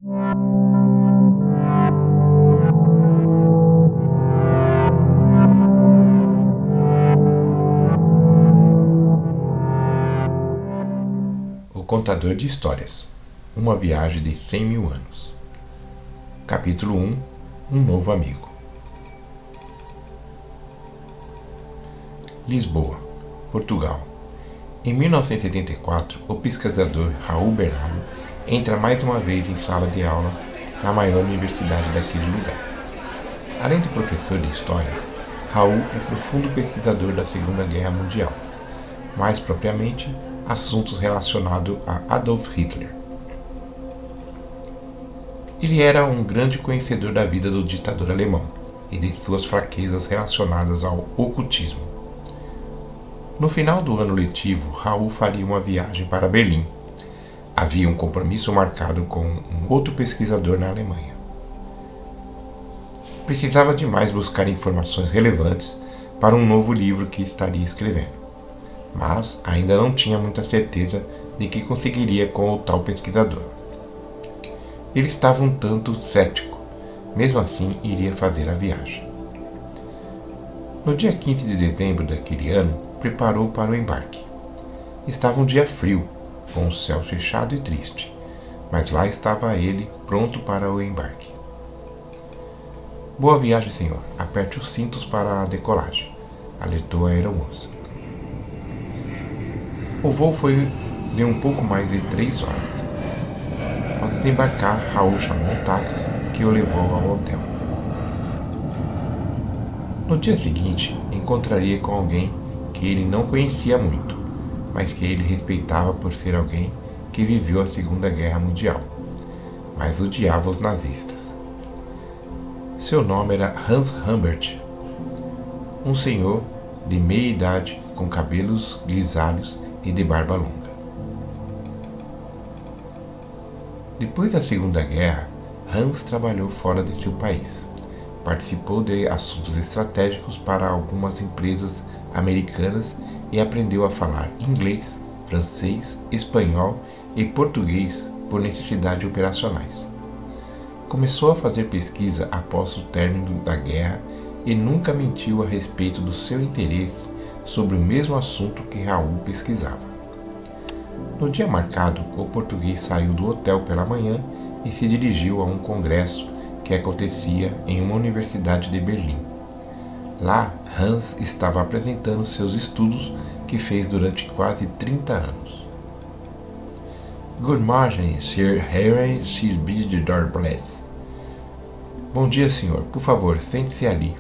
O Contador de Histórias. Uma viagem de 100 mil anos. Capítulo 1. Um novo amigo. Lisboa, Portugal. Em 1984, o pesquisador Raul Bernardo entra mais uma vez em sala de aula na maior universidade daquele lugar. Além de professor de histórias, Raul é profundo pesquisador da Segunda Guerra Mundial, mais propriamente, assuntos relacionados a Adolf Hitler. Ele era um grande conhecedor da vida do ditador alemão e de suas fraquezas relacionadas ao ocultismo. No final do ano letivo, Raul faria uma viagem para Berlim. Havia um compromisso marcado com um outro pesquisador na Alemanha. Precisava demais buscar informações relevantes para um novo livro que estaria escrevendo, mas ainda não tinha muita certeza de que conseguiria com o tal pesquisador. Ele estava um tanto cético, mesmo assim iria fazer a viagem. No dia 15 de dezembro daquele ano, preparou para o embarque. Estava um dia frio, com o céu fechado e triste, mas lá estava ele, pronto para o embarque. Boa viagem, senhor. Aperte os cintos para a decolagem, alertou a aeromoça. O voo foi de um pouco mais de 3 horas. Ao desembarcar, Raul chamou um táxi que o levou ao hotel. No dia seguinte, encontraria com alguém que ele não conhecia muito, mas que ele respeitava por ser alguém que viveu a Segunda Guerra Mundial, mas odiava os nazistas. Seu nome era Hans Humbert, um senhor de meia idade com cabelos grisalhos e de barba longa. Depois da Segunda Guerra, Hans trabalhou fora de seu país. Participou de assuntos estratégicos para algumas empresas americanas e aprendeu a falar inglês, francês, espanhol e português por necessidades operacionais. Começou a fazer pesquisa após o término da guerra e nunca mentiu a respeito do seu interesse sobre o mesmo assunto que Raul pesquisava. No dia marcado, o português saiu do hotel pela manhã e se dirigiu a um congresso que acontecia em uma universidade de Berlim. Lá, Hans estava apresentando seus estudos que fez durante quase 30 anos. Good morning, Sir Harry, Sir Bidder Bless. Bom dia, senhor. Por favor, sente-se ali,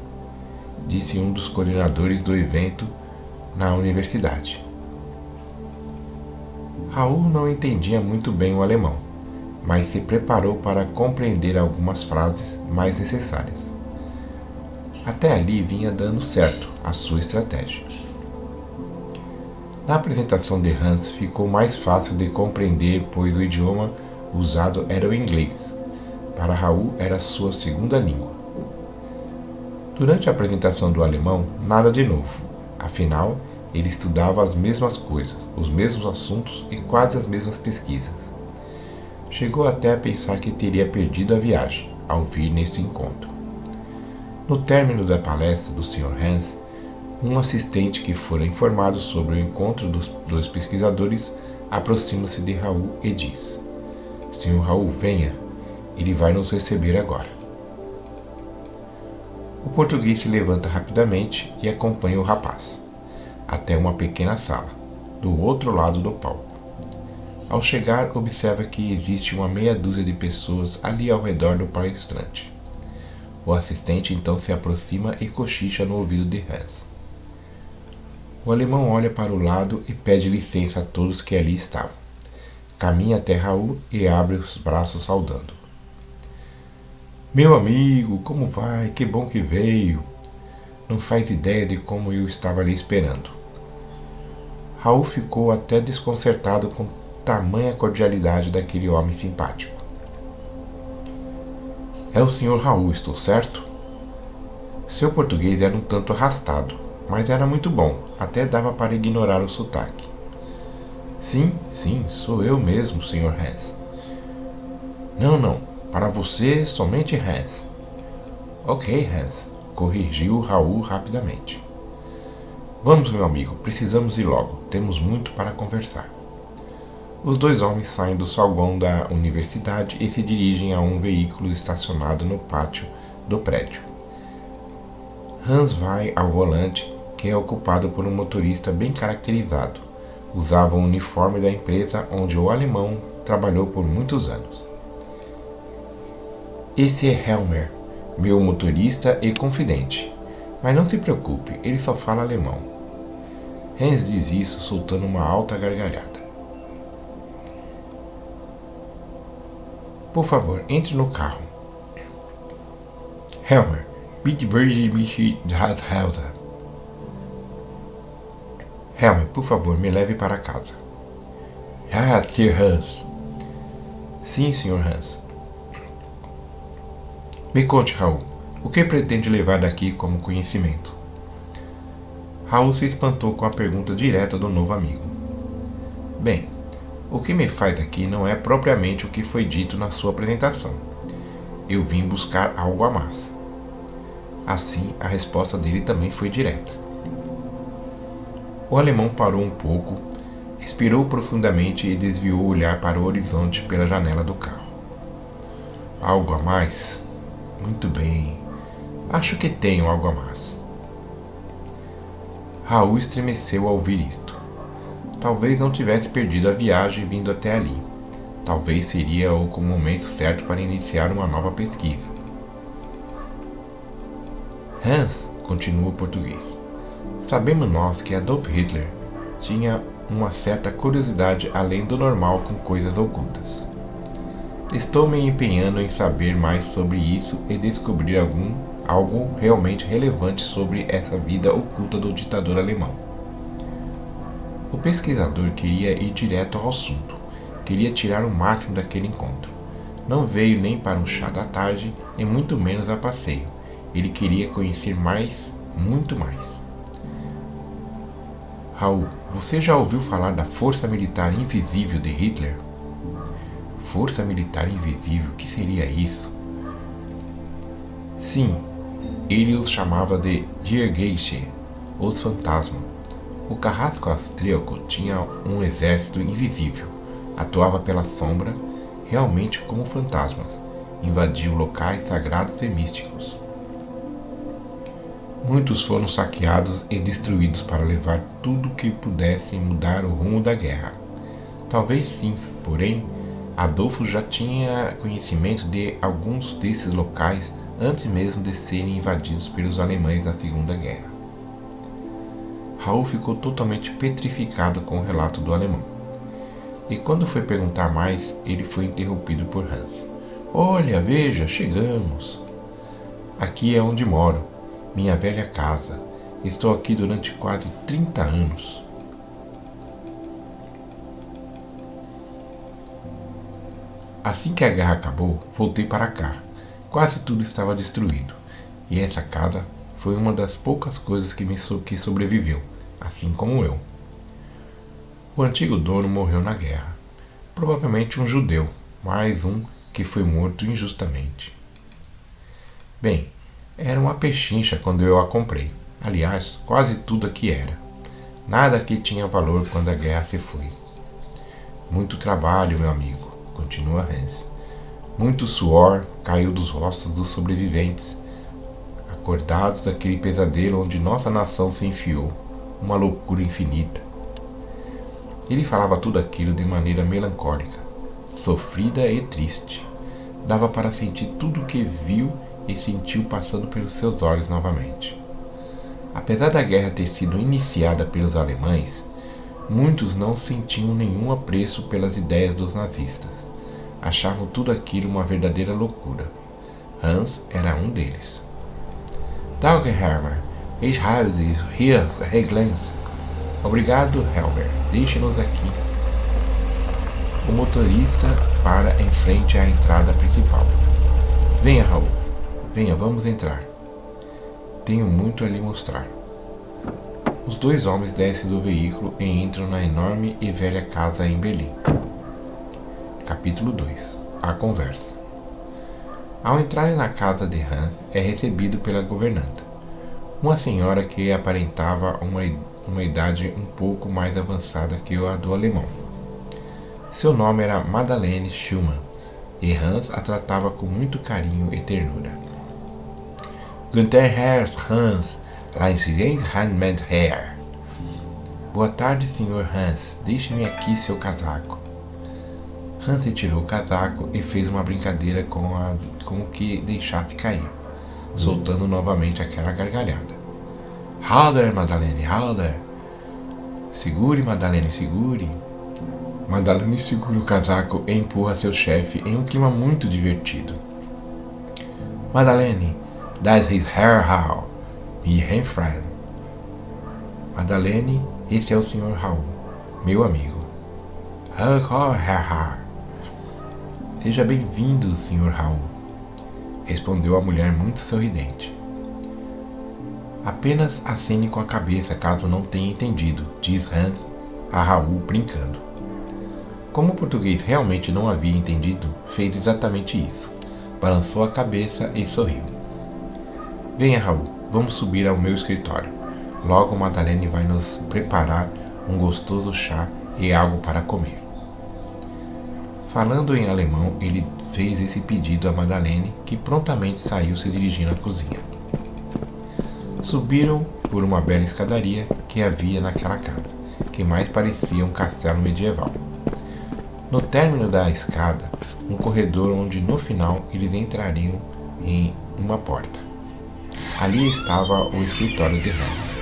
disse um dos coordenadores do evento na universidade. Raul não entendia muito bem o alemão, mas se preparou para compreender algumas frases mais necessárias. Até ali vinha dando certo a sua estratégia. Na apresentação de Hans ficou mais fácil de compreender, pois o idioma usado era o inglês. Para Raul era sua segunda língua. Durante a apresentação do alemão, nada de novo. Afinal, ele estudava as mesmas coisas, os mesmos assuntos e quase as mesmas pesquisas. Chegou até a pensar que teria perdido a viagem ao vir nesse encontro. No término da palestra do Sr. Hans, um assistente que fora informado sobre o encontro dos dois pesquisadores aproxima-se de Raul e diz: Sr. Raul, venha, ele vai nos receber agora. O português se levanta rapidamente e acompanha o rapaz até uma pequena sala, do outro lado do palco. Ao chegar, observa que existe uma meia dúzia de pessoas ali ao redor do palestrante. O assistente então se aproxima e cochicha no ouvido de Hans. O alemão olha para o lado e pede licença a todos que ali estavam. Caminha até Raul e abre os braços saudando. Meu amigo, como vai? Que bom que veio. Não faz ideia de como eu estava ali esperando. Raul ficou até desconcertado com tamanha cordialidade daquele homem simpático. É o Sr. Raul, estou certo? Seu português era um tanto arrastado, mas era muito bom, até dava para ignorar o sotaque. Sim, sou eu mesmo, Sr. Hans. Não, Para você, somente Hans. Ok, Hans, corrigiu Raul rapidamente. Vamos, meu amigo, precisamos ir logo. Temos muito para conversar. Os dois homens saem do saguão da universidade e se dirigem a um veículo estacionado no pátio do prédio. Hans vai ao volante, que é ocupado por um motorista bem caracterizado. Usava o uniforme da empresa onde o alemão trabalhou por muitos anos. Esse é Helmer, meu motorista e confidente. Mas não se preocupe, ele só fala alemão. Hans diz isso soltando uma alta gargalhada. Por favor, entre no carro. Helmer, bitte bringe mich nach Hause. Helmer, por favor, me leve para casa. Ah, Sr. Hans. Sim, Sr. Hans. Me conte, Raul, o que pretende levar daqui como conhecimento? Raul se espantou com a pergunta direta do novo amigo. Bem, o que me faz aqui não é propriamente o que foi dito na sua apresentação. Eu vim buscar algo a mais. Assim, a resposta dele também foi direta. O alemão parou um pouco, respirou profundamente e desviou o olhar para o horizonte pela janela do carro. Algo a mais? Muito bem. Acho que tenho algo a mais. Raul estremeceu ao ouvir isto. Talvez não tivesse perdido a viagem vindo até ali. Talvez seria o momento certo para iniciar uma nova pesquisa. Hans, continua o português, sabemos nós que Adolf Hitler tinha uma certa curiosidade além do normal com coisas ocultas. Estou me empenhando em saber mais sobre isso e descobrir algo realmente relevante sobre essa vida oculta do ditador alemão. O pesquisador queria ir direto ao assunto, queria tirar o máximo daquele encontro. Não veio nem para um chá da tarde e muito menos a passeio. Ele queria conhecer mais, muito mais. Raul, você já ouviu falar da Força Militar Invisível de Hitler? Força Militar Invisível? O que seria isso? Sim, ele os chamava de Die Geische, os fantasmas. O carrasco austríaco tinha um exército invisível, atuava pela sombra, realmente como fantasmas, invadiam locais sagrados e místicos. Muitos foram saqueados e destruídos para levar tudo que pudesse mudar o rumo da guerra. Talvez sim, porém, Adolfo já tinha conhecimento de alguns desses locais antes mesmo de serem invadidos pelos alemães na Segunda Guerra. Raul ficou totalmente petrificado com o relato do alemão. E quando foi perguntar mais, ele foi interrompido por Hans. Olha, veja, chegamos. Aqui é onde moro. Minha velha casa. Estou aqui durante quase 30 anos. Assim que a guerra acabou, voltei para cá. Quase tudo estava destruído. E essa casa foi uma das poucas coisas que sobreviveu, assim como eu. O antigo dono morreu na guerra. Provavelmente um judeu, mais um que foi morto injustamente. Bem, era uma pechincha quando eu a comprei. Aliás, quase tudo aqui era. Nada aqui tinha valor quando a guerra se foi. Muito trabalho, meu amigo, continua Hans. Muito suor caiu dos rostos dos sobreviventes, acordados daquele pesadelo onde nossa nação se enfiou, uma loucura infinita. Ele falava tudo aquilo de maneira melancólica, sofrida e triste. Dava para sentir tudo o que viu e sentiu passando pelos seus olhos novamente. Apesar da guerra ter sido iniciada pelos alemães, muitos não sentiam nenhum apreço pelas ideias dos nazistas. Achavam tudo aquilo uma verdadeira loucura. Hans era um deles. Danke, Helmer. Ich habe Sie hier reglens. Obrigado, Helmer. Deixe-nos aqui. O motorista para em frente à entrada principal. Venha, Raul. Venha, vamos entrar. Tenho muito a lhe mostrar. Os dois homens descem do veículo e entram na enorme e velha casa em Berlim. Capítulo 2. A conversa. Ao entrarem na casa de Hans, é recebido pela governanta, uma senhora que aparentava uma idade um pouco mais avançada que a do alemão. Seu nome era Madeleine Schumann, e Hans a tratava com muito carinho e ternura. Guten Herr Hans, Herr. Boa tarde, Sr. Hans. Deixe-me aqui seu casaco. Hans retirou o casaco e fez uma brincadeira com o que deixasse cair, soltando novamente aquela gargalhada. Halder, Madeleine, Halder. Segure, Madeleine, segure. Madeleine segura o casaco e empurra seu chefe em um clima muito divertido. Madeleine, das ist Herr Hall, mein Freund. Madeleine, esse é o Sr. Raul, meu amigo. Herr Hall. Seja bem-vindo, Sr. Raul, respondeu a mulher muito sorridente. Apenas acene com a cabeça caso não tenha entendido, diz Hans a Raul brincando. Como o português realmente não havia entendido, fez exatamente isso. Balançou a cabeça e sorriu. Venha, Raul, vamos subir ao meu escritório. Logo Madeleine vai nos preparar um gostoso chá e algo para comer. Falando em alemão, ele fez esse pedido a Madeleine, que prontamente saiu se dirigindo à cozinha. Subiram por uma bela escadaria que havia naquela casa, que mais parecia um castelo medieval. No término da escada, um corredor onde no final eles entrariam em uma porta. Ali estava o escritório de Hans.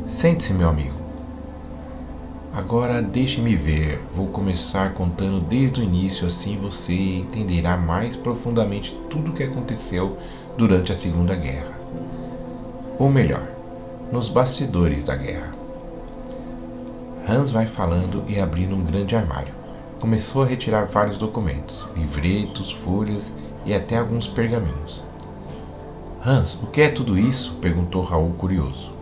Sente-se, meu amigo. Agora deixe-me ver. Vou começar contando desde o início, assim você entenderá mais profundamente tudo o que aconteceu durante a Segunda Guerra. Ou melhor, nos bastidores da guerra. Hans vai falando e abrindo um grande armário. Começou a retirar vários documentos, livretos, folhas e até alguns pergaminhos. Hans, o que é tudo isso? Perguntou Raul curioso.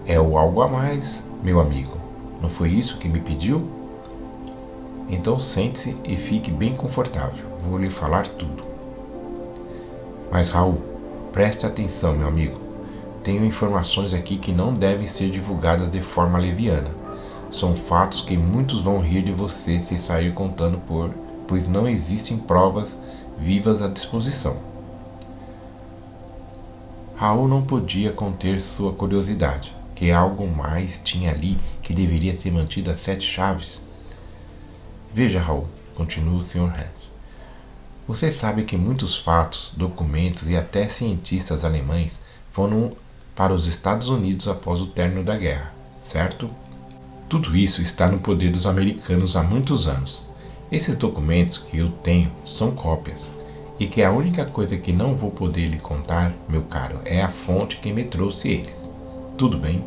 É o algo a mais, meu amigo. Não foi isso que me pediu? Então sente-se e fique bem confortável. Vou lhe falar tudo. Mas Raul, preste atenção, meu amigo. Tenho informações aqui que não devem ser divulgadas de forma leviana. São fatos que muitos vão rir de você se sair contando pois não existem provas vivas à disposição. Raul não podia conter sua curiosidade, que algo mais tinha ali que deveria ser mantido a 7 chaves. Veja, Raul, continuou o Sr. Hans. Você sabe que muitos fatos, documentos e até cientistas alemães foram para os Estados Unidos após o término da guerra, certo? Tudo isso está no poder dos americanos há muitos anos. Esses documentos que eu tenho são cópias, e que a única coisa que não vou poder lhe contar, meu caro, é a fonte que me trouxe eles. Tudo bem?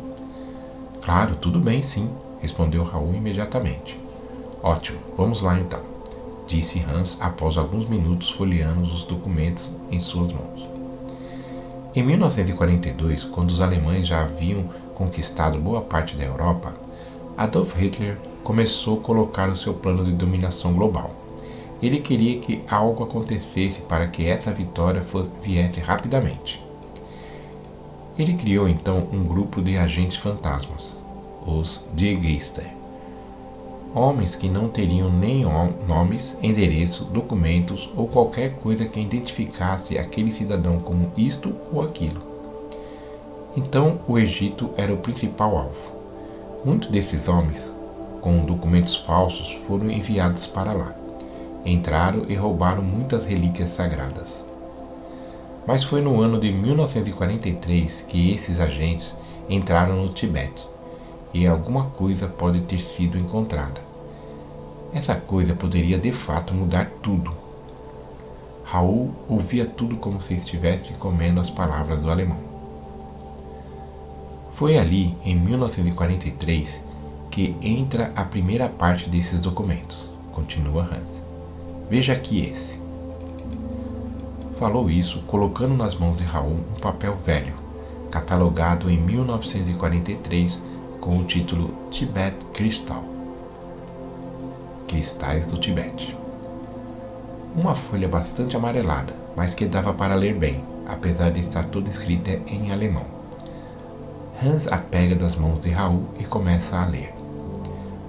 Claro, tudo bem, sim, respondeu Raul imediatamente. Ótimo, vamos lá então, disse Hans após alguns minutos folheando os documentos em suas mãos. Em 1942, quando os alemães já haviam conquistado boa parte da Europa, Adolf Hitler começou a colocar o seu plano de dominação global. Ele queria que algo acontecesse para que essa vitória viesse rapidamente. Ele criou então um grupo de agentes fantasmas, os Die Geister. Homens que não teriam nem nomes, endereço, documentos ou qualquer coisa que identificasse aquele cidadão como isto ou aquilo. Então o Egito era o principal alvo. Muitos desses homens, com documentos falsos, foram enviados para lá. Entraram e roubaram muitas relíquias sagradas. Mas foi no ano de 1943 que esses agentes entraram no Tibete, e alguma coisa pode ter sido encontrada. Essa coisa poderia de fato mudar tudo. Raul ouvia tudo como se estivesse comendo as palavras do alemão. Foi ali, em 1943, que entra a primeira parte desses documentos, continua Hans. Veja aqui esse. Falou isso colocando nas mãos de Raul um papel velho, catalogado em 1943 com o título Tibet Crystal. Cristais do Tibete. Uma folha bastante amarelada, mas que dava para ler bem, apesar de estar toda escrita em alemão. Hans a pega das mãos de Raul e começa a ler.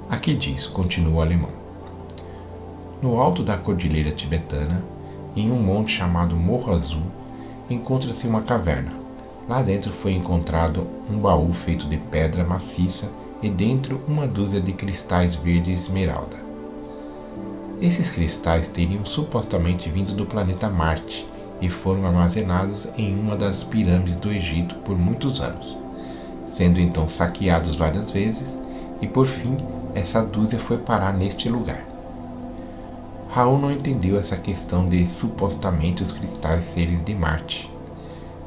Aqui diz, continua o alemão. No alto da cordilheira tibetana, em um monte chamado Morro Azul, encontra-se uma caverna. Lá dentro foi encontrado um baú feito de pedra maciça e dentro uma dúzia de cristais verde esmeralda. Esses cristais teriam supostamente vindo do planeta Marte e foram armazenados em uma das pirâmides do Egito por muitos anos, sendo então saqueados várias vezes e por fim essa dúzia foi parar neste lugar. Raul não entendeu essa questão de supostamente os cristais serem de Marte.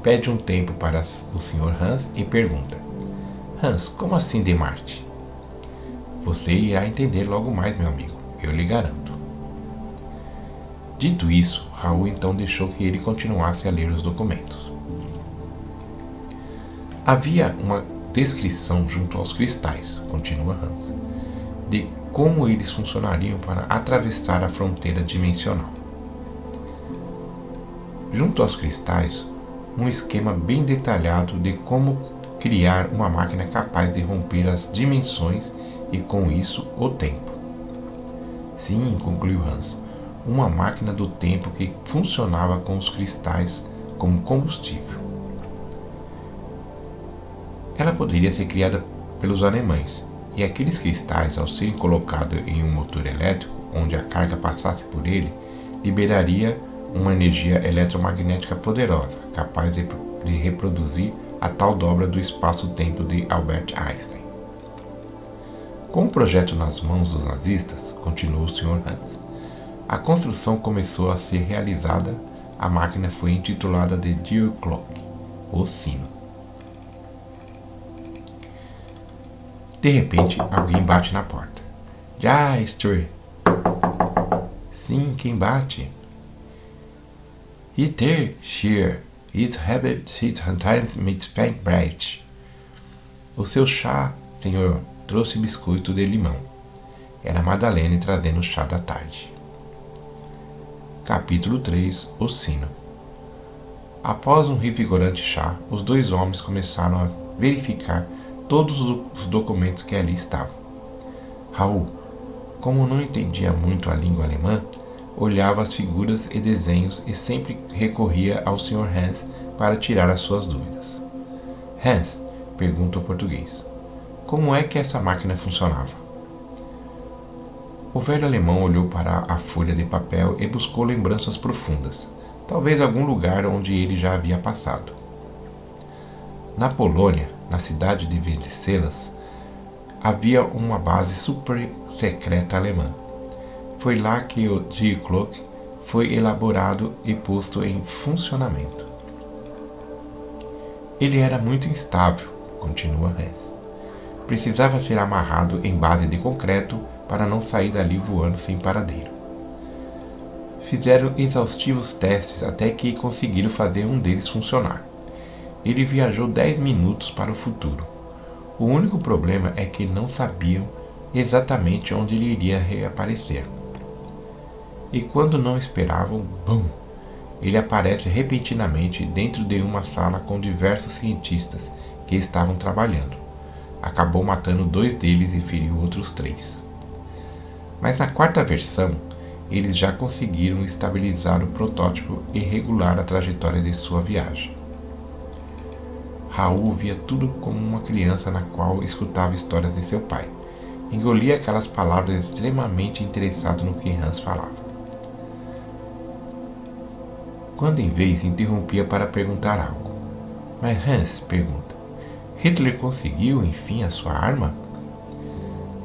Pede um tempo para o Sr. Hans e pergunta: Hans, como assim de Marte? Você irá entender logo mais, meu amigo, eu lhe garanto. Dito isso, Raul então deixou que ele continuasse a ler os documentos. Havia uma descrição junto aos cristais, continua Hans, de como eles funcionariam para atravessar a fronteira dimensional. Junto aos cristais, um esquema bem detalhado de como criar uma máquina capaz de romper as dimensões e, com isso, o tempo. Sim, concluiu Hans, uma máquina do tempo que funcionava com os cristais como combustível. Ela poderia ser criada pelos alemães, e aqueles cristais, ao serem colocados em um motor elétrico, onde a carga passasse por ele, liberaria uma energia eletromagnética poderosa, capaz de reproduzir a tal dobra do espaço-tempo de Albert Einstein. Com o projeto nas mãos dos nazistas, continuou o Sr. Hans, a construção começou a ser realizada. A máquina foi intitulada de Die Glocke, o sino. De repente, alguém bate na porta. Já, Stuart. Sim, quem bate?Iter, Schier, is habit his hands mit Frankreich. O seu chá, senhor, trouxe biscoito de limão. Era Madalene trazendo o chá da tarde. Capítulo 3. O sino. Após um revigorante chá, os dois homens começaram a verificar todos os documentos que ali estavam. Raul, como não entendia muito a língua alemã, olhava as figuras e desenhos e sempre recorria ao Sr. Hans para tirar as suas dúvidas. Hans, pergunta o português, como é que essa máquina funcionava? O velho alemão olhou para a folha de papel e buscou lembranças profundas, talvez algum lugar onde ele já havia passado. Na Polônia, na cidade de Venceslas, havia uma base super secreta alemã. Foi lá que o Die Glocke foi elaborado e posto em funcionamento. Ele era muito instável, continua Hans. Precisava ser amarrado em base de concreto para não sair dali voando sem paradeiro. Fizeram exaustivos testes até que conseguiram fazer um deles funcionar. Ele viajou 10 minutos para o futuro. O único problema é que não sabiam exatamente onde ele iria reaparecer. E quando não esperavam, bum! Ele aparece repentinamente dentro de uma sala com diversos cientistas que estavam trabalhando. Acabou matando 2 deles e feriu outros 3. Mas na quarta versão, eles já conseguiram estabilizar o protótipo e regular a trajetória de sua viagem. Raul via tudo como uma criança na qual escutava histórias de seu pai. Engolia aquelas palavras extremamente interessado no que Hans falava. Quando em vez interrompia para perguntar algo. Mas Hans, pergunta, Hitler conseguiu, enfim, a sua arma?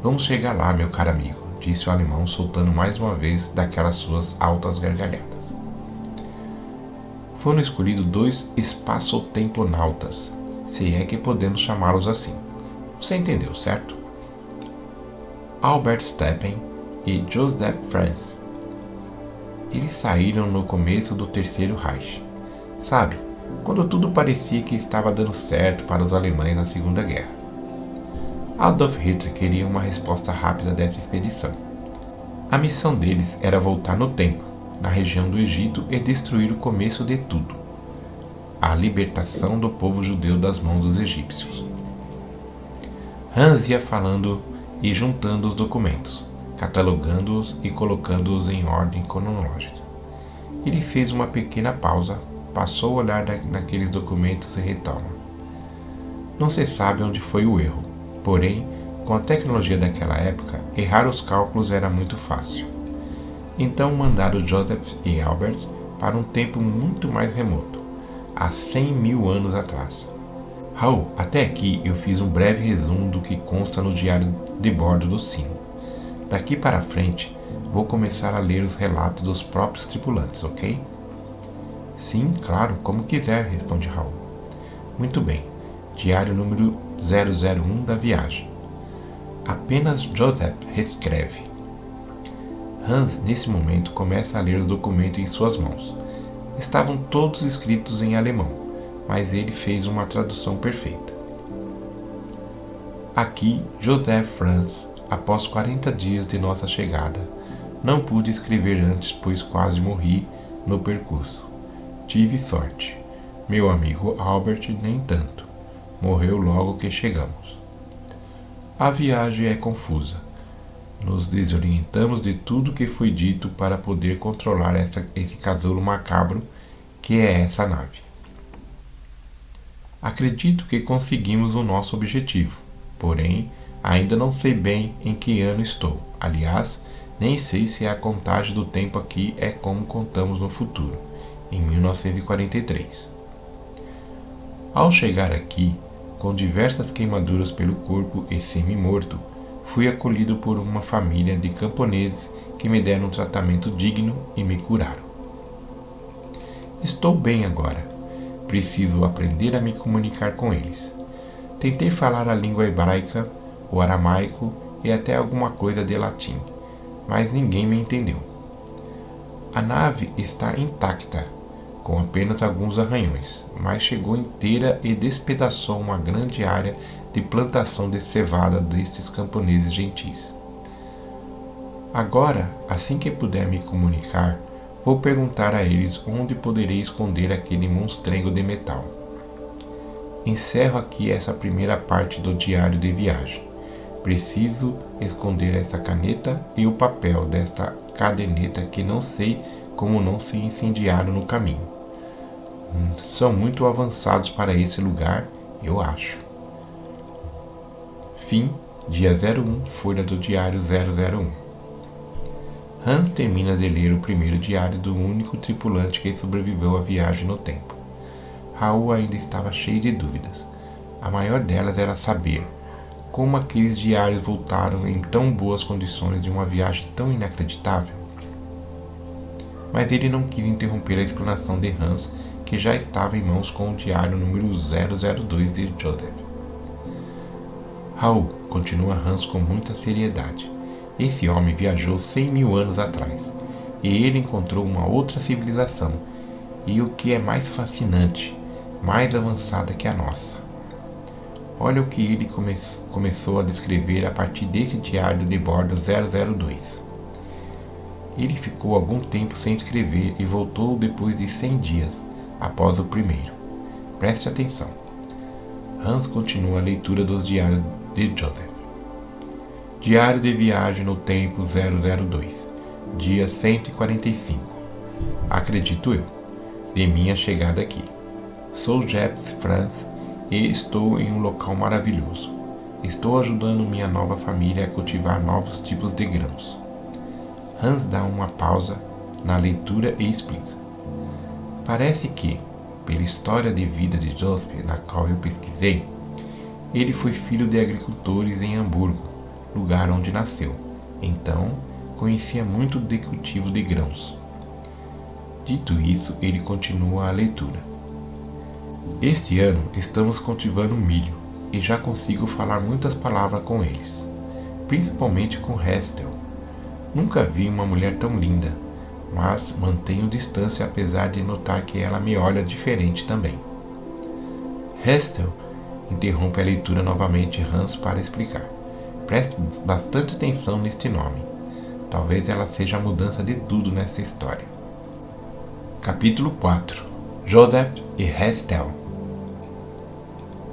Vamos chegar lá, meu caro amigo, disse o alemão, soltando mais uma vez daquelas suas altas gargalhadas. Foram escolhidos 2 espaçotemponautas, se é que podemos chamá-los assim. Você entendeu, certo? Albert Steppen e Joseph Franz. Eles saíram no começo do Terceiro Reich. Sabe, quando tudo parecia que estava dando certo para os alemães na Segunda Guerra. Adolf Hitler queria uma resposta rápida dessa expedição. A missão deles era voltar no tempo, na região do Egito e destruir o começo de tudo, a libertação do povo judeu das mãos dos egípcios. Hans ia falando e juntando os documentos, catalogando-os e colocando-os em ordem cronológica. Ele fez uma pequena pausa, passou a olhar naqueles documentos e retoma. Não se sabe onde foi o erro, porém, com a tecnologia daquela época, errar os cálculos era muito fácil. Então mandaram Joseph e Albert para um tempo muito mais remoto, há 100.000 anos atrás. Raul, até aqui eu fiz um breve resumo do que consta no diário de bordo do sino. Daqui para frente, vou começar a ler os relatos dos próprios tripulantes, ok? Sim, claro, como quiser, responde Raul. Muito bem, diário número 001 da viagem. Apenas Joseph reescreve. Hans, nesse momento, começa a ler os documentos em suas mãos. Estavam todos escritos em alemão, mas ele fez uma tradução perfeita. Aqui, Joseph Franz, após 40 dias de nossa chegada, não pude escrever antes, pois quase morri no percurso. Tive sorte. Meu amigo Albert nem tanto. Morreu logo que chegamos. A viagem é confusa. Nos desorientamos de tudo que foi dito para poder controlar esse casulo macabro que é essa nave. Acredito que conseguimos o nosso objetivo, porém, ainda não sei bem em que ano estou. Aliás, nem sei se a contagem do tempo aqui é como contamos no futuro, em 1943. Ao chegar aqui, com diversas queimaduras pelo corpo e semi-morto, fui acolhido por uma família de camponeses que me deram um tratamento digno e me curaram. Estou bem agora. Preciso aprender a me comunicar com eles. Tentei falar a língua hebraica, o aramaico e até alguma coisa de latim, mas ninguém me entendeu. A nave está intacta, com apenas alguns arranhões, mas chegou inteira e despedaçou uma grande área de plantação de cevada destes camponeses gentis. Agora, assim que puder me comunicar, vou perguntar a eles onde poderei esconder aquele monstrengo de metal. Encerro aqui essa primeira parte do diário de viagem. Preciso esconder essa caneta e o papel desta caderneta que não sei como não se incendiaram no caminho. São muito avançados para esse lugar, eu acho. Fim, dia 01, folha do diário 001. Hans termina de ler o primeiro diário do único tripulante que sobreviveu à viagem no tempo. Raul ainda estava cheio de dúvidas. A maior delas era saber como aqueles diários voltaram em tão boas condições de uma viagem tão inacreditável. Mas ele não quis interromper a explanação de Hans, que já estava em mãos com o diário número 002 de Joseph. Raul, continua Hans com muita seriedade. Esse homem viajou 100.000 anos atrás, e ele encontrou uma outra civilização, e o que é mais fascinante, mais avançada que a nossa. Olha o que ele começou a descrever a partir desse diário de bordo 002. Ele ficou algum tempo sem escrever e voltou depois de 100 dias, após o primeiro. Preste atenção. Hans continua a leitura dos diários de Joseph. Diário de viagem no tempo 002, dia 145. Acredito eu, de minha chegada aqui. Sou Joseph Franz e estou em um local maravilhoso. Estou ajudando minha nova família a cultivar novos tipos de grãos. Hans dá uma pausa na leitura e explica. Parece que, pela história de vida de Joseph, na qual eu pesquisei, ele foi filho de agricultores em Hamburgo, lugar onde nasceu. Então, conhecia muito de cultivo de grãos. Dito isso, ele continua a leitura. Este ano estamos cultivando milho e já consigo falar muitas palavras com eles, principalmente com Hestel. Nunca vi uma mulher tão linda, mas mantenho distância apesar de notar que ela me olha diferente também. Hestel interrompe a leitura novamente Hans para explicar. Preste bastante atenção neste nome. Talvez ela seja a mudança de tudo nessa história. Capítulo 4. Joseph e Hestel.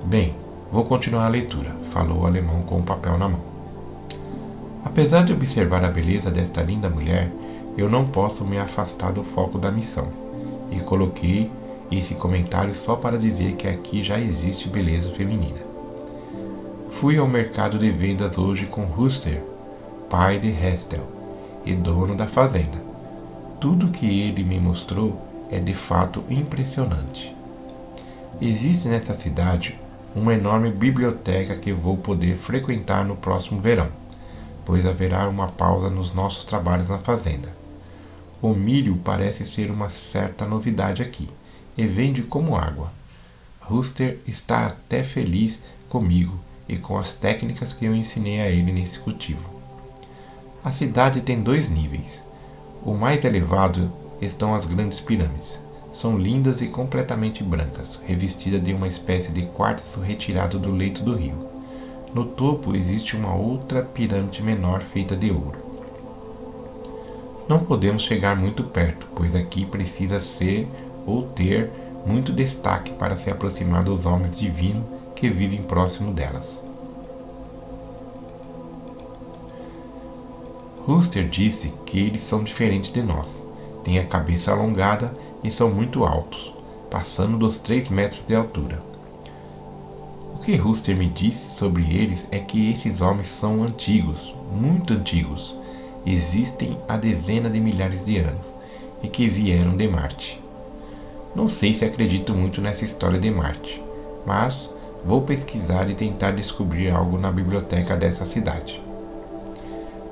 Bem, vou continuar a leitura, falou o alemão com o papel na mão. Apesar de observar a beleza desta linda mulher, eu não posso me afastar do foco da missão, e coloquei esse comentário só para dizer que aqui já existe beleza feminina. Fui ao mercado de vendas hoje com Huster, pai de Hestel e dono da fazenda. Tudo que ele me mostrou é de fato impressionante. Existe nesta cidade uma enorme biblioteca que vou poder frequentar no próximo verão, pois haverá uma pausa nos nossos trabalhos na fazenda. O milho parece ser uma certa novidade aqui, e vende como água. Huster está até feliz comigo e com as técnicas que eu ensinei a ele nesse cultivo. A cidade tem 2 níveis. O mais elevado estão as grandes pirâmides. São lindas e completamente brancas, revestidas de uma espécie de quartzo retirado do leito do rio. No topo existe uma outra pirâmide menor feita de ouro. Não podemos chegar muito perto, pois aqui precisa ser ou ter muito destaque para se aproximar dos homens divinos que vivem próximo delas. Huster disse que eles são diferentes de nós. Têm a cabeça alongada e são muito altos, passando dos 3 metros de altura. O que Huster me disse sobre eles é que esses homens são antigos, muito antigos. Existem há dezenas de milhares de anos e que vieram de Marte. Não sei se acredito muito nessa história de Marte, mas vou pesquisar e tentar descobrir algo na biblioteca dessa cidade.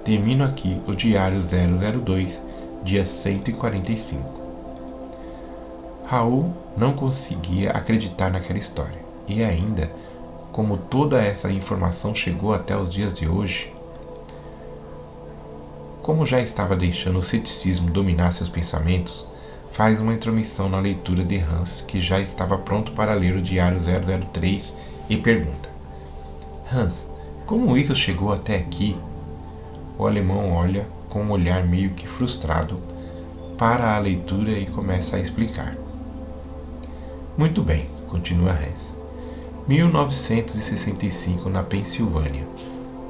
Termino aqui o Diário 002, dia 145. Raul não conseguia acreditar naquela história, e ainda, como toda essa informação chegou até os dias de hoje, como já estava deixando o ceticismo dominar seus pensamentos, faz uma intromissão na leitura de Hans, que já estava pronto para ler o Diário 003, e pergunta: Hans, como isso chegou até aqui? O alemão olha com um olhar meio que frustrado para a leitura e começa a explicar. Muito bem, continua Hans. 1965, na Pensilvânia.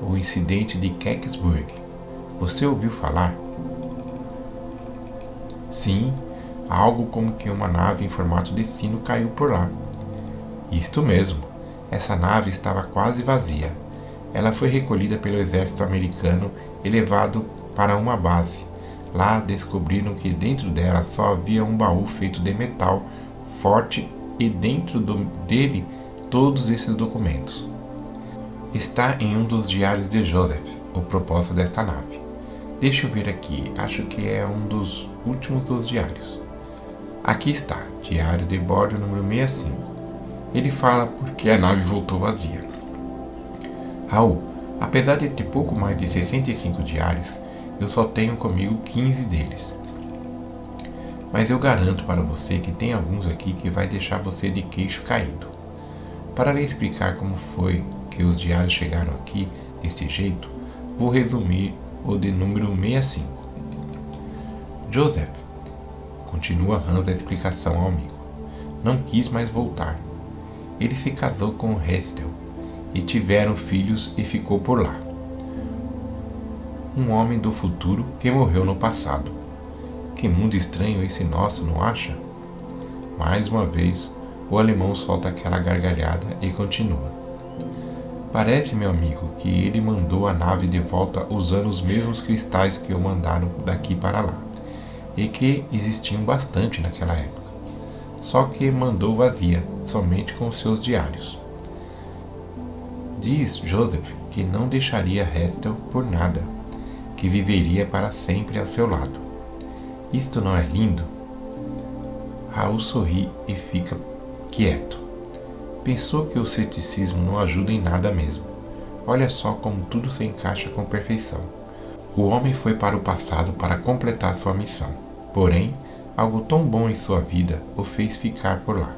O incidente de Kecksburg. Você ouviu falar? Sim, algo como que uma nave em formato de sino caiu por lá. Isto mesmo, essa nave estava quase vazia. Ela foi recolhida pelo exército americano e levado para uma base. Lá descobriram que dentro dela só havia um baú feito de metal forte e dentro dele todos esses documentos. Está em um dos diários de Joseph, o propósito desta nave. Deixa eu ver aqui, acho que é um dos últimos dos diários. Aqui está, diário de bordo número 65. Ele fala por que a nave voltou vazia. Raul, apesar de ter pouco mais de 65 diários, eu só tenho comigo 15 deles. Mas eu garanto para você que tem alguns aqui que vai deixar você de queixo caído. Para lhe explicar como foi que os diários chegaram aqui desse jeito, vou resumir o de número 65. Joseph, continua Hans a explicação ao amigo, não quis mais voltar. Ele se casou com Hestel e tiveram filhos e ficou por lá. Um homem do futuro que morreu no passado. Que mundo estranho esse nosso, não acha? Mais uma vez, o alemão solta aquela gargalhada e continua. Parece, meu amigo, que ele mandou a nave de volta usando os mesmos cristais que o mandaram daqui para lá, e que existiam bastante naquela época. Só que mandou vazia, somente com seus diários. Diz Joseph que não deixaria Hestel por nada, que viveria para sempre ao seu lado. Isto não é lindo? Raul sorri e fica quieto. Pensou que o ceticismo não ajuda em nada mesmo. Olha só como tudo se encaixa com perfeição. O homem foi para o passado para completar sua missão. Porém, algo tão bom em sua vida o fez ficar por lá.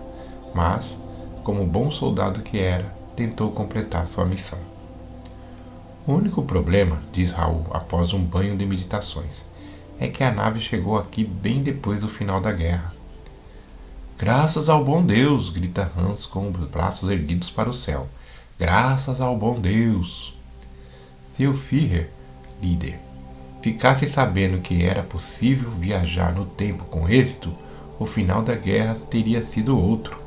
Mas, como bom soldado que era, tentou completar sua missão. O único problema, diz Raul após um banho de meditações, é que a nave chegou aqui bem depois do final da guerra. Graças ao bom Deus! Grita Hans com os braços erguidos para o céu. Graças ao bom Deus! Se o Führer, líder, ficasse sabendo que era possível viajar no tempo com êxito, o final da guerra teria sido outro.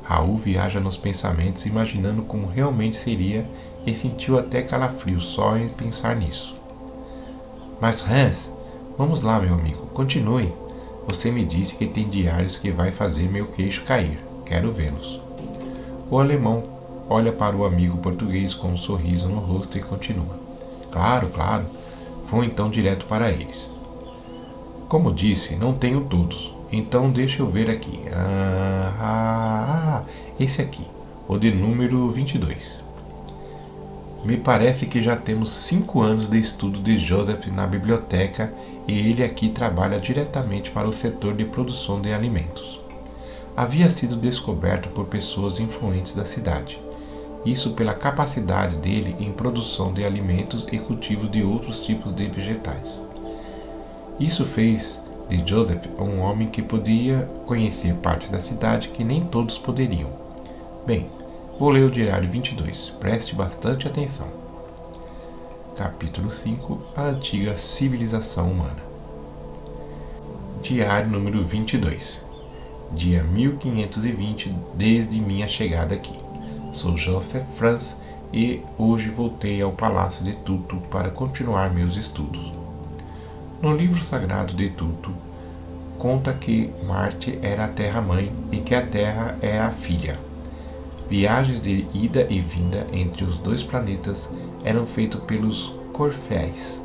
Raul viaja nos pensamentos imaginando como realmente seria e sentiu até calafrio só em pensar nisso. Mas Hans, vamos lá, meu amigo, continue. Você me disse que tem diários que vai fazer meu queixo cair. Quero vê-los. O alemão olha para o amigo português com um sorriso no rosto e continua. Claro, claro. Vou então direto para eles. Como disse, não tenho todos. Então deixa eu ver aqui. Esse aqui, o de número 22. Me parece que já temos 5 anos de estudo de Joseph na biblioteca e ele aqui trabalha diretamente para o setor de produção de alimentos. Havia sido descoberto por pessoas influentes da cidade. Isso pela capacidade dele em produção de alimentos e cultivo de outros tipos de vegetais. Isso fez de Joseph um homem que podia conhecer partes da cidade que nem todos poderiam. Bem, vou ler o diário 22. Preste bastante atenção. Capítulo 5. A antiga civilização humana. Diário número 22. Dia 1520 desde minha chegada aqui. Sou Joseph Franz e hoje voltei ao Palácio de Tutu para continuar meus estudos. No livro sagrado de Tutu, conta que Marte era a Terra-mãe e que a Terra é a filha. Viagens de ida e vinda entre os dois planetas eram feitas pelos Corféis,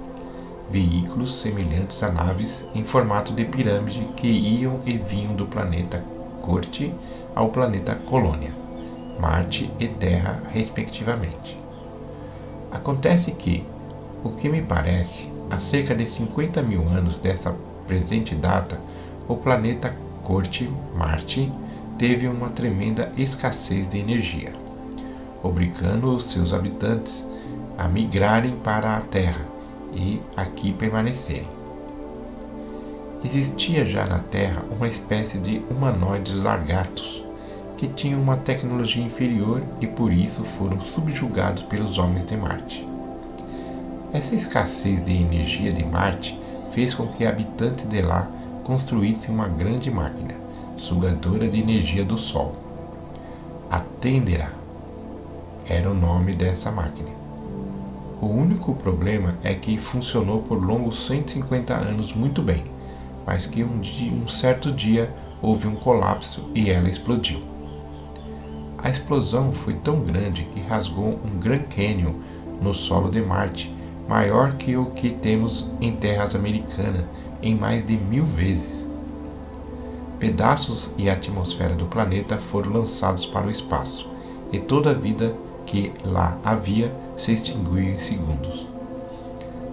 veículos semelhantes a naves em formato de pirâmide que iam e vinham do planeta Corte ao planeta Colônia, Marte e Terra, respectivamente. Acontece que, o que me parece, há cerca de 50 mil anos dessa presente data, o planeta Corte, Marte, teve uma tremenda escassez de energia, obrigando os seus habitantes a migrarem para a Terra e aqui permanecerem. Existia já na Terra uma espécie de humanoides largatos, que tinham uma tecnologia inferior e por isso foram subjugados pelos homens de Marte. Essa escassez de energia de Marte fez com que habitantes de lá construíssem uma grande máquina, sugadora de energia do Sol. A Tendera era o nome dessa máquina. O único problema é que funcionou por longos 150 anos muito bem, mas que um certo dia houve um colapso e ela explodiu. A explosão foi tão grande que rasgou um Grand Canyon no solo de Marte, maior que o que temos em terras americanas em mais de 1000 vezes. Pedaços e a atmosfera do planeta foram lançados para o espaço, e toda a vida que lá havia se extinguiu em segundos.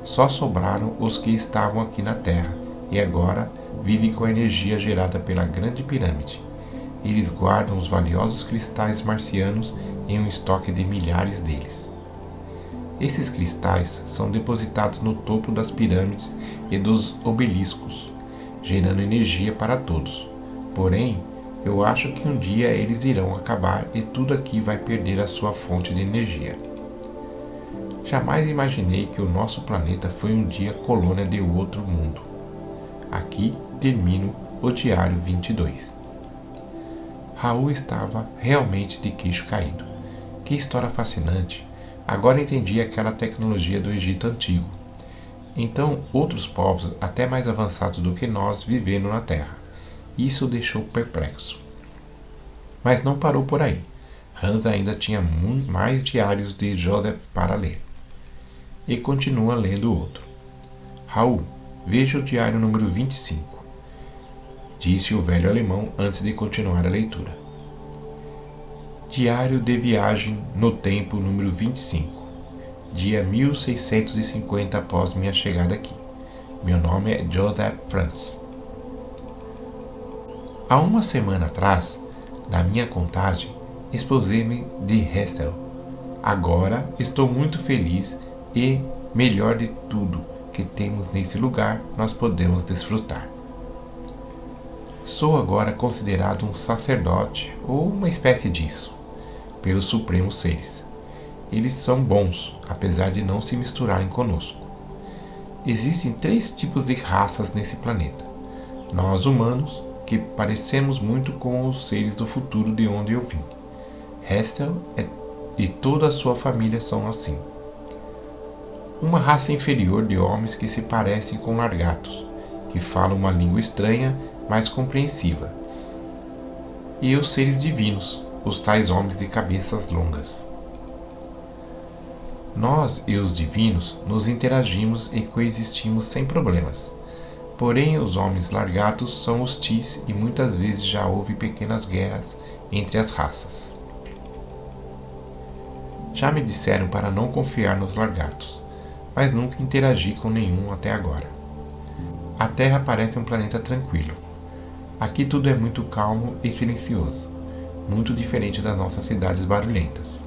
Só sobraram os que estavam aqui na Terra, e agora vivem com a energia gerada pela Grande Pirâmide. Eles guardam os valiosos cristais marcianos em um estoque de milhares deles. Esses cristais são depositados no topo das pirâmides e dos obeliscos, gerando energia para todos. Porém, eu acho que um dia eles irão acabar e tudo aqui vai perder a sua fonte de energia. Jamais imaginei que o nosso planeta foi um dia colônia de outro mundo. Aqui termino o diário 22. Raul estava realmente de queixo caído. Que história fascinante! Agora entendi aquela tecnologia do Egito Antigo. Então, outros povos, até mais avançados do que nós, viveram na Terra. Isso o deixou perplexo. Mas não parou por aí. Hans ainda tinha mais diários de Joseph para ler. E continua lendo outro. Raul, veja o diário número 25. Disse o velho alemão antes de continuar a leitura. Diário de viagem no tempo número 25. Dia 1650 após minha chegada aqui. Meu nome é Joseph Franz. Há uma semana atrás, na minha contagem, esposei-me de Hestel. Agora estou muito feliz e, melhor de tudo, que temos nesse lugar nós podemos desfrutar. Sou agora considerado um sacerdote ou uma espécie disso, pelos supremos seres. Eles são bons, apesar de não se misturarem conosco. Existem 3 tipos de raças nesse planeta. Nós humanos, que parecemos muito com os seres do futuro de onde eu vim. Hestel e toda a sua família são assim. Uma raça inferior de homens que se parecem com largatos, que falam uma língua estranha, mas compreensiva. E os seres divinos, os tais homens de cabeças longas. Nós e os divinos nos interagimos e coexistimos sem problemas. Porém, os homens largatos são hostis e muitas vezes já houve pequenas guerras entre as raças. Já me disseram para não confiar nos largatos, mas nunca interagi com nenhum até agora. A Terra parece um planeta tranquilo. Aqui tudo é muito calmo e silencioso, muito diferente das nossas cidades barulhentas.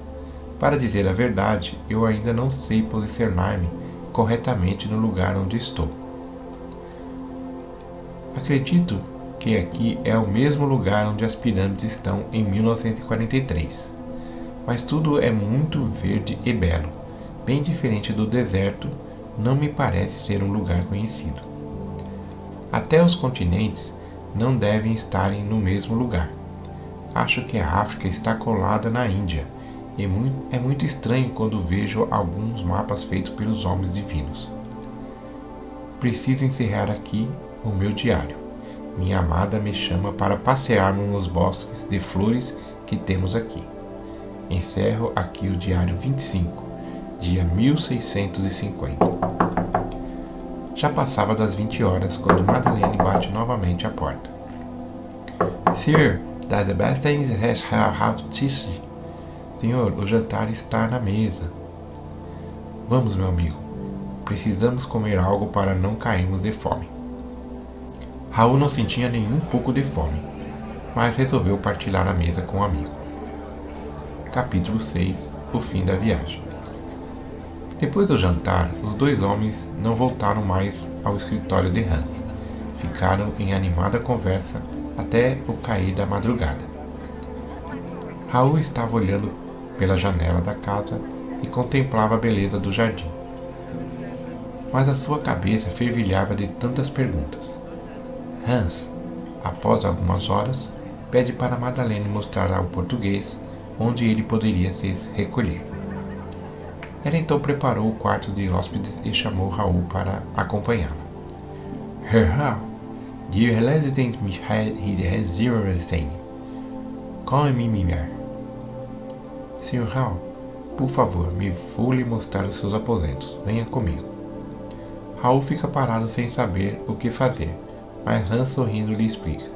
Para dizer a verdade, eu ainda não sei posicionar-me corretamente no lugar onde estou. Acredito que aqui é o mesmo lugar onde as pirâmides estão em 1943, mas tudo é muito verde e belo, bem diferente do deserto, não me parece ser um lugar conhecido. Até os continentes não devem estarem no mesmo lugar. Acho que a África está colada na Índia, e é muito estranho quando vejo alguns mapas feitos pelos homens divinos. Preciso encerrar aqui o meu diário. Minha amada me chama para passearmos nos bosques de flores que temos aqui. Encerro aqui o diário 25, dia 1650. Já passava das 20 horas quando Madeleine bate novamente à porta. Sir, that the best things have tasted. Senhor, o jantar está na mesa. Vamos, meu amigo. Precisamos comer algo para não cairmos de fome. Raul não sentia nem um pouco de fome, mas resolveu partilhar a mesa com o amigo. Capítulo 6. O fim da viagem. Depois do jantar, os 2 homens não voltaram mais ao escritório de Hans. Ficaram em animada conversa até o cair da madrugada. Raul estava olhando pela janela da casa e contemplava a beleza do jardim. Mas a sua cabeça fervilhava de tantas perguntas. Hans, após algumas horas, pede para Madeleine mostrar ao português onde ele poderia se recolher. Ela então preparou o quarto de hóspedes e chamou Raul para acompanhá-la. Herr Raul, dear resident he has zero everything. Come me here. Sr. Raul, por favor, vou lhe mostrar os seus aposentos. Venha comigo. Raul fica parado sem saber o que fazer, mas Hans sorrindo lhe explica.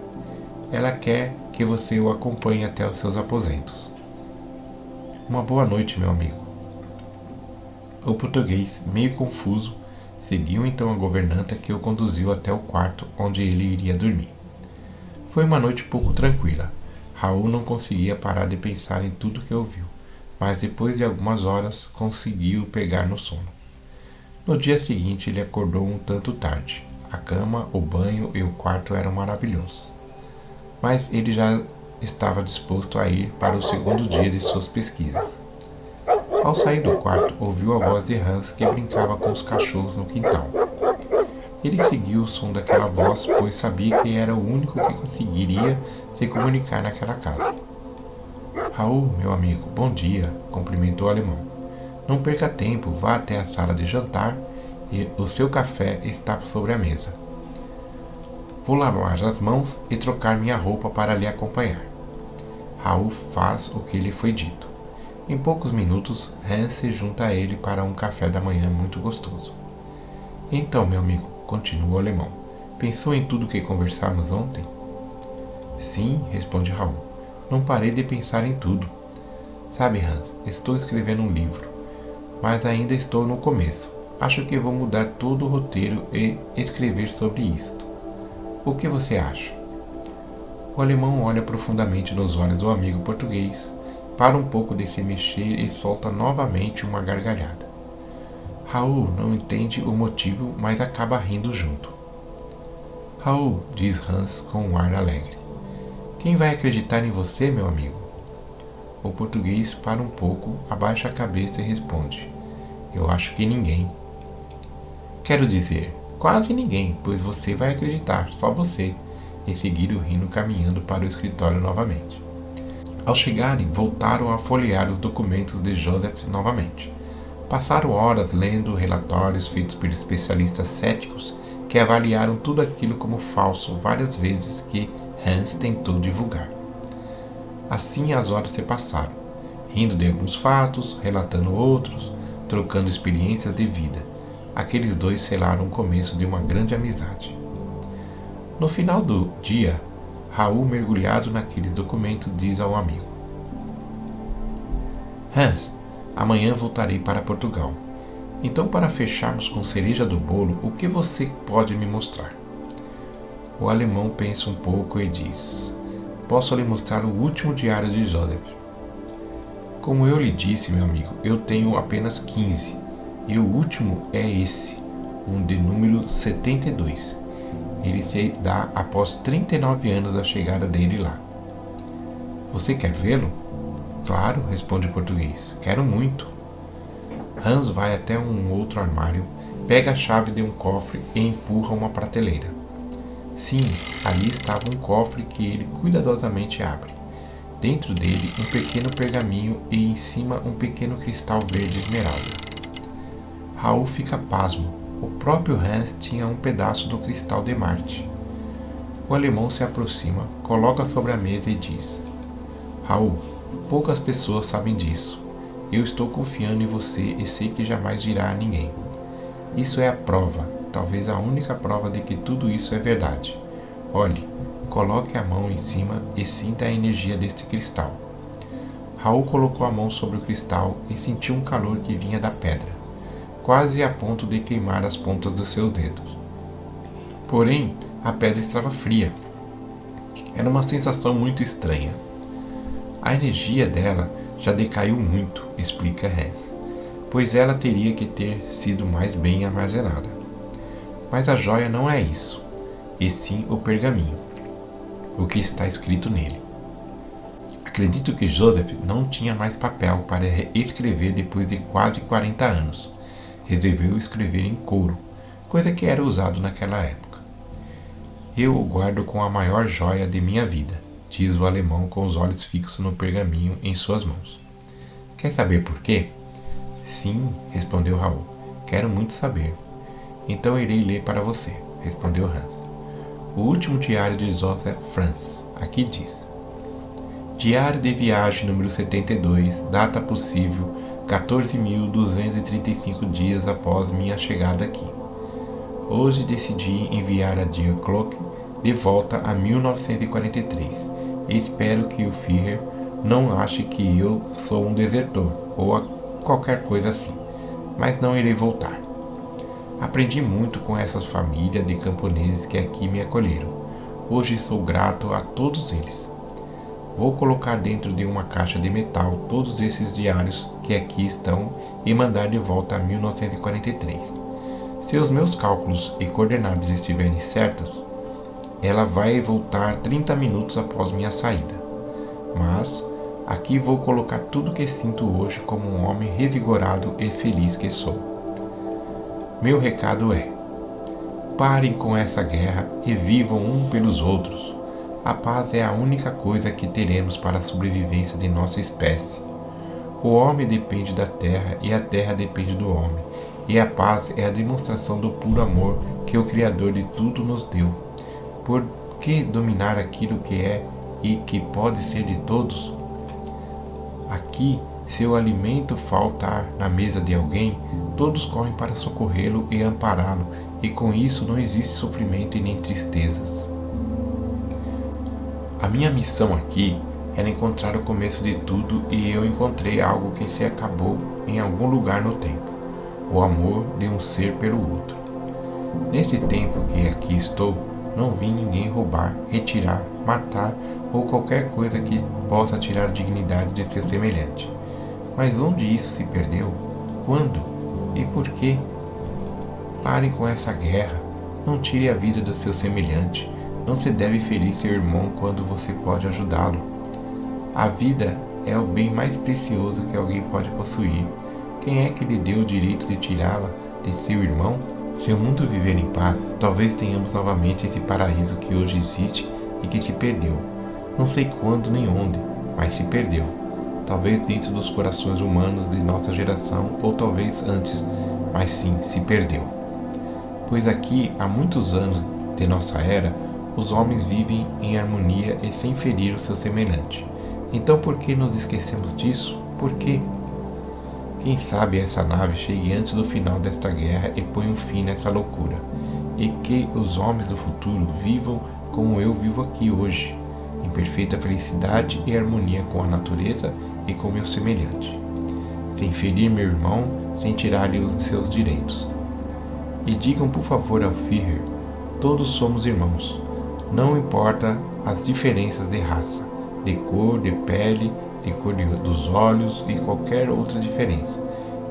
Ela quer que você o acompanhe até os seus aposentos. Uma boa noite, meu amigo. O português, meio confuso, seguiu então a governanta que o conduziu até o quarto onde ele iria dormir. Foi uma noite pouco tranquila. Raul não conseguia parar de pensar em tudo que ouviu, mas depois de algumas horas conseguiu pegar no sono. No dia seguinte ele acordou um tanto tarde. A cama, o banho e o quarto eram maravilhosos. Mas ele já estava disposto a ir para o segundo dia de suas pesquisas. Ao sair do quarto, ouviu a voz de Hans que brincava com os cachorros no quintal. Ele seguiu o som daquela voz, pois sabia que era o único que conseguiria se comunicar naquela casa. Raul, meu amigo, bom dia, cumprimentou o alemão. Não perca tempo, vá até a sala de jantar e o seu café está sobre a mesa. Vou lavar as mãos e trocar minha roupa para lhe acompanhar. Raul faz o que lhe foi dito. Em poucos minutos, Hans se junta a ele para um café da manhã muito gostoso. Então, meu amigo, continua o alemão, pensou em tudo que conversamos ontem? Sim, responde Raul. Não parei de pensar em tudo. Sabe, Hans, estou escrevendo um livro, mas ainda estou no começo. Acho que vou mudar todo o roteiro e escrever sobre isto. O que você acha? O alemão olha profundamente nos olhos do amigo português, para um pouco de se mexer e solta novamente uma gargalhada. Raul não entende o motivo, mas acaba rindo junto. Raul, diz Hans com um ar alegre. Quem vai acreditar em você, meu amigo? O português para um pouco, abaixa a cabeça e responde. Eu acho que ninguém. Quero dizer, quase ninguém, pois você vai acreditar, só você. Em seguida o Rino caminhando para o escritório novamente. Ao chegarem, voltaram a folhear os documentos de Joseph novamente. Passaram horas lendo relatórios feitos por especialistas céticos que avaliaram tudo aquilo como falso várias vezes que Hans tentou divulgar. Assim as horas se passaram, rindo de alguns fatos, relatando outros, trocando experiências de vida. Aqueles dois selaram o começo de uma grande amizade. No final do dia, Raul, mergulhado naqueles documentos, diz ao amigo: Hans, amanhã voltarei para Portugal. Então, para fecharmos com cereja do bolo, o que você pode me mostrar? O alemão pensa um pouco e diz: Posso lhe mostrar o último diário de Joseph. Como eu lhe disse, meu amigo, eu tenho apenas 15, e o último é esse, um de número 72. Ele se dá após 39 anos da chegada dele lá. Você quer vê-lo? Claro, responde o português. Quero muito. Hans vai até um outro armário, pega a chave de um cofre e empurra uma prateleira. Sim, ali estava um cofre que ele cuidadosamente abre. Dentro dele, um pequeno pergaminho e em cima um pequeno cristal verde esmeralda. Raul fica pasmo. O próprio Hans tinha um pedaço do cristal de Marte. O alemão se aproxima, coloca sobre a mesa e diz: Raul, poucas pessoas sabem disso. Eu estou confiando em você e sei que jamais dirá a ninguém. Isso é a prova, talvez a única prova de que tudo isso é verdade. Olhe, coloque a mão em cima e sinta a energia deste cristal. Raul colocou a mão sobre o cristal e sentiu um calor que vinha da pedra, quase a ponto de queimar as pontas dos seus dedos. Porém, a pedra estava fria. Era uma sensação muito estranha. A energia dela já decaiu muito, explica Hans, pois ela teria que ter sido mais bem armazenada. Mas a joia não é isso, e sim o pergaminho, o que está escrito nele. Acredito que Joseph não tinha mais papel para escrever depois de quase 40 anos. Resolveu escrever em couro, coisa que era usado naquela época. Eu o guardo com a maior joia de minha vida, diz o alemão com os olhos fixos no pergaminho em suas mãos. Quer saber por quê? Sim, respondeu Raul. Quero muito saber. Então irei ler para você, respondeu Hans. O último diário de Joseph Franz. Aqui diz: Diário de viagem número 72, data possível 14.235 dias após minha chegada aqui. Hoje decidi enviar a Die Glocke de volta a 1943 e espero que o Führer não ache que eu sou um desertor ou qualquer coisa assim, mas não irei voltar. Aprendi muito com essas famílias de camponeses que aqui me acolheram. Hoje sou grato a todos eles. Vou colocar dentro de uma caixa de metal todos esses diários que aqui estão e mandar de volta a 1943. Se os meus cálculos e coordenadas estiverem certas, ela vai voltar 30 minutos após minha saída. Mas aqui vou colocar tudo que sinto hoje como um homem revigorado e feliz que sou. Meu recado é: parem com essa guerra e vivam um pelos outros. A paz é a única coisa que teremos para a sobrevivência de nossa espécie. O homem depende da terra e a terra depende do homem, e a paz é a demonstração do puro amor que o Criador de tudo nos deu. Por que dominar aquilo que é e que pode ser de todos? Aqui, se o alimento faltar na mesa de alguém, todos correm para socorrê-lo e ampará-lo, e com isso não existe sofrimento e nem tristezas. A minha missão aqui era encontrar o começo de tudo e eu encontrei algo que se acabou em algum lugar no tempo, o amor de um ser pelo outro. Nesse tempo que aqui estou, não vi ninguém roubar, retirar, matar ou qualquer coisa que possa tirar a dignidade de seu semelhante. Mas onde isso se perdeu? Quando? E por quê? Parem com essa guerra. Não tire a vida do seu semelhante. Não se deve ferir seu irmão quando você pode ajudá-lo. A vida é o bem mais precioso que alguém pode possuir. Quem é que lhe deu o direito de tirá-la de seu irmão? Se o mundo viver em paz, talvez tenhamos novamente esse paraíso que hoje existe e que se perdeu. Não sei quando nem onde, mas se perdeu. Talvez dentro dos corações humanos de nossa geração, ou talvez antes, mas sim, se perdeu. Pois aqui, há muitos anos de nossa era, os homens vivem em harmonia e sem ferir o seu semelhante. Então por que nos esquecemos disso? Por quê? Quem sabe essa nave chegue antes do final desta guerra e ponha um fim nessa loucura, e que os homens do futuro vivam como eu vivo aqui hoje, em perfeita felicidade e harmonia com a natureza e com meu semelhante, sem ferir meu irmão, sem tirar-lhe os seus direitos. E digam por favor ao Führer, todos somos irmãos, não importa as diferenças de raça, de cor, de pele, de cor dos olhos e qualquer outra diferença.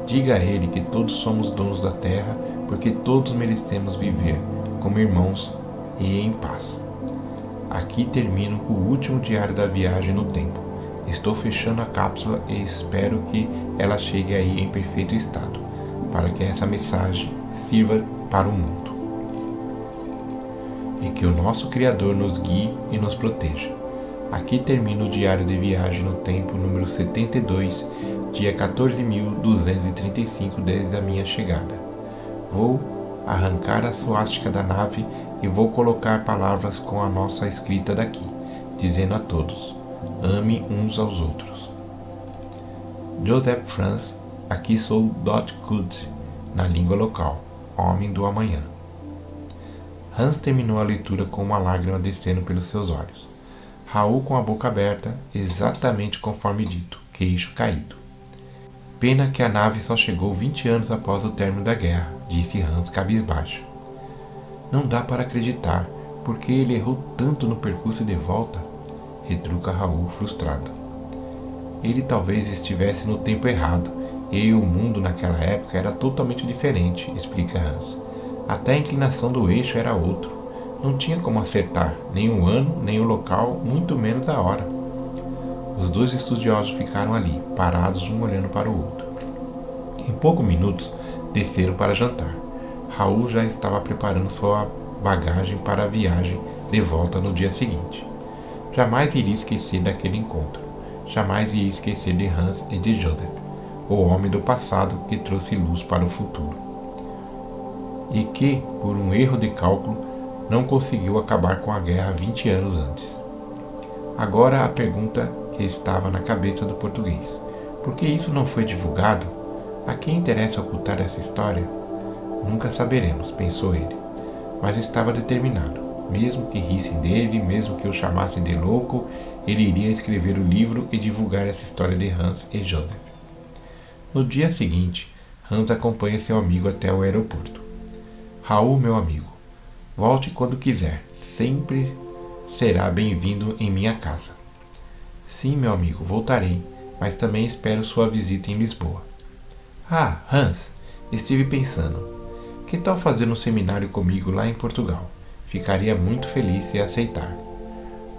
Diga a ele que todos somos donos da terra, porque todos merecemos viver como irmãos e em paz. Aqui termino o último diário da viagem no tempo. Estou fechando a cápsula e espero que ela chegue aí em perfeito estado, para que essa mensagem sirva para o mundo. E que o nosso Criador nos guie e nos proteja. Aqui termina o diário de viagem no tempo número 72, dia 14.235 desde a minha chegada. Vou arrancar a suástica da nave e vou colocar palavras com a nossa escrita daqui, dizendo a todos, ame uns aos outros. Joseph Franz, aqui sou Dot Good, na língua local, homem do amanhã. Hans terminou a leitura com uma lágrima descendo pelos seus olhos. Raul com a boca aberta, exatamente conforme dito, queixo caído. Pena que a nave só chegou 20 anos após o término da guerra, disse Hans cabisbaixo. Não dá para acreditar, porque ele errou tanto no percurso de volta, retruca Raul frustrado. Ele talvez estivesse no tempo errado, e o mundo naquela época era totalmente diferente, explica Hans. Até a inclinação do eixo era outro. Não tinha como acertar, nem o ano, nem o local, muito menos a hora. Os dois estudiosos ficaram ali, parados um olhando para o outro. Em poucos minutos, desceram para jantar. Raul já estava preparando sua bagagem para a viagem de volta no dia seguinte. Jamais iria esquecer daquele encontro. Jamais iria esquecer de Hans e de Joseph, o homem do passado que trouxe luz para o futuro. E que, por um erro de cálculo, não conseguiu acabar com a guerra 20 anos antes. Agora a pergunta que estava na cabeça do português. Por que isso não foi divulgado? A quem interessa ocultar essa história? Nunca saberemos, pensou ele. Mas estava determinado. Mesmo que rissem dele, mesmo que o chamassem de louco, ele iria escrever o livro e divulgar essa história de Hans e Joseph. No dia seguinte, Hans acompanha seu amigo até o aeroporto. Raul, meu amigo, volte quando quiser. Sempre será bem-vindo em minha casa. Sim, meu amigo, voltarei, mas também espero sua visita em Lisboa. Ah, Hans, estive pensando. Que tal fazer um seminário comigo lá em Portugal? Ficaria muito feliz se aceitar.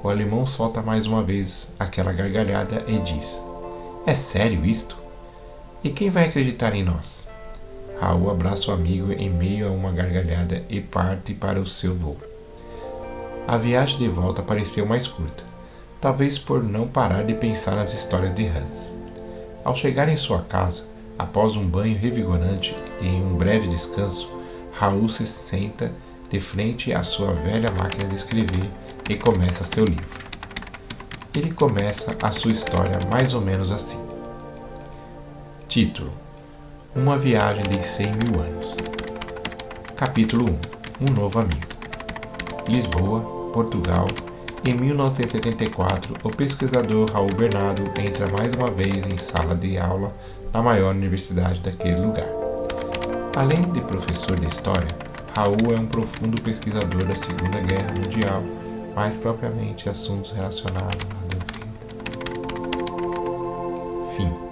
O alemão solta mais uma vez aquela gargalhada e diz, é sério isto? E quem vai acreditar em nós? Raul abraça o amigo em meio a uma gargalhada e parte para o seu voo. A viagem de volta pareceu mais curta, talvez por não parar de pensar nas histórias de Hans. Ao chegar em sua casa, após um banho revigorante e um breve descanso, Raul se senta de frente à sua velha máquina de escrever e começa seu livro. Ele começa a sua história mais ou menos assim. Título: Uma viagem de 100 mil anos. Capítulo 1. Um novo amigo. Lisboa, Portugal. Em 1974, o pesquisador Raul Bernardo entra mais uma vez em sala de aula na maior universidade daquele lugar. Além de professor de história, Raul é um profundo pesquisador da Segunda Guerra Mundial, mais propriamente assuntos relacionados à vida. Fim.